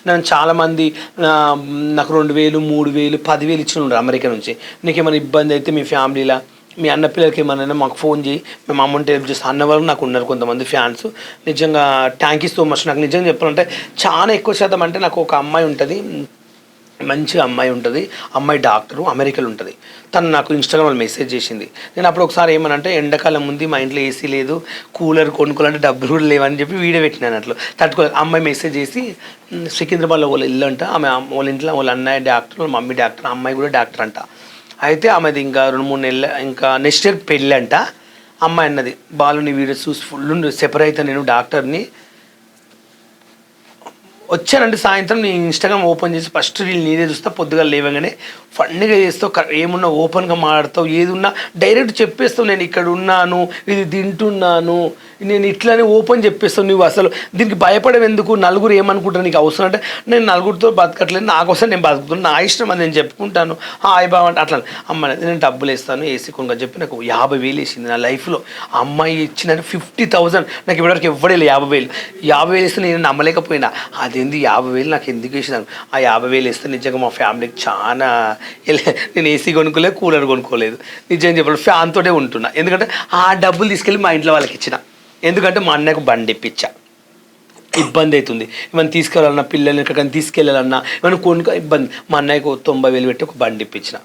నన్ను చాలామంది నాకు 2000, 3000, 10,000 ఇచ్చిన ఉన్నారు అమెరికా నుంచి. నీకేమైనా ఇబ్బంది అయితే మీ ఫ్యామిలీలా మీ అన్న పిల్లలకి ఏమన్నా మాకు ఫోన్ చేయి, మేము అమౌంట్ హెల్ప్ చేస్తాం అన్న వాళ్ళు నాకు ఉన్నారు కొంతమంది ఫ్యాన్స్. నిజంగా థ్యాంక్ యూ సో మచ్. నాకు నిజంగా చెప్పాలంటే చాలా ఎక్కువ శాతం అంటే నాకు ఒక అమ్మాయి ఉంటుంది, మంచి అమ్మాయి ఉంటుంది. అమ్మాయి డాక్టరు, అమెరికాలో ఉంటుంది. తను నాకు ఇన్స్టాగ్రామ్లో మెసేజ్ చేసింది. నేను అప్పుడు ఒకసారి ఏమనంటే ఎండాకాలం ఉంది, మా ఇంట్లో ఏసీ లేదు, కూలర్ కొనుక్కోవాలంటే డబ్బులు కూడా లేవని చెప్పి వీడియో పెట్టినాను. అట్లా తట్టుకోలేదు. అమ్మాయి మెసేజ్ చేసి సికింద్రాబాద్లో వాళ్ళ ఇల్లు అంట, ఆమె వాళ్ళ ఇంట్లో వాళ్ళ అన్నయ్య డాక్టర్, వాళ్ళ మమ్మీ డాక్టర్, అమ్మాయి కూడా డాక్టర్ అంట. అయితే ఆమెది ఇంకా 2-3 నెలలు ఇంకా నెక్స్ట్ ఇయర్ పెళ్ళి అంట. అమ్మాయి అన్నది, బాలు నీ వీడియో చూసి ఫుల్ సెపరేట్ అయితే నేను డాక్టర్ని వచ్చానంటే సాయంత్రం నీ ఇన్స్టాగ్రామ్ ఓపెన్ చేసి ఫస్ట్ రీల్ నీదే చూస్తా, పొద్దుగా లేవగానే ఫన్నీగా చేస్తావు, ఏమున్నా ఓపెన్గా మాట్లాడతావు, ఏది ఉన్నా డైరెక్ట్ చెప్పేస్తావు. నేను ఇక్కడ ఉన్నాను, ఇది తింటున్నాను, నేను ఇట్లానే ఓపెన్ చెప్పేస్తావు. నువ్వు అసలు దీనికి భయపడవు ఎందుకు? నలుగురు ఏమనుకుంటారు నీకు అవసరం అంటే, నేను నలుగురితో బతకట్లేదు, నా కోసం నేను బతుకుతున్నాను, నా ఇష్టం అది నేను చెప్పుకుంటాను, హాయ్ బావ అంటే అట్లా. అమ్మ నేను డబ్బులు వేస్తాను ఏసీ కొనుక్కొని చెప్పి నాకు 50,000 వేసింది నా లైఫ్లో. ఆ అమ్మాయి ఇచ్చిన 50,000 నాకు ఇప్పటివరకు ఎవ్వడే 50,000 వేస్తే నేను నమ్మలేకపోయినా. అదేంది 50,000 నాకు ఎందుకు వేసినాను? ఆ 50,000 వేస్తే నిజంగా మా ఫ్యామిలీకి చాలా నేను ఏసీ కొనుక్కోలేదు, కూలర్ కొనుక్కోలేదు, నిజంగా చెప్పాలి ఫ్యాన్ తోటే ఉంటున్నా. ఎందుకంటే ఆ డబ్బులు తీసుకెళ్ళి మా ఇంట్లో వాళ్ళకి ఇచ్చిన. ఎందుకంటే మా అన్నయ్యకు బండి ఇప్పించా, ఇబ్బంది అవుతుంది ఏమైనా తీసుకెళ్ళాలన్నా, పిల్లల్ని ఎక్కడికైనా తీసుకెళ్ళాలన్నా ఏమైనా కొనుక్కో ఇబ్బంది. మా అన్నయ్యకు 90,000 పెట్టి ఒక బండి ఇప్పించిన.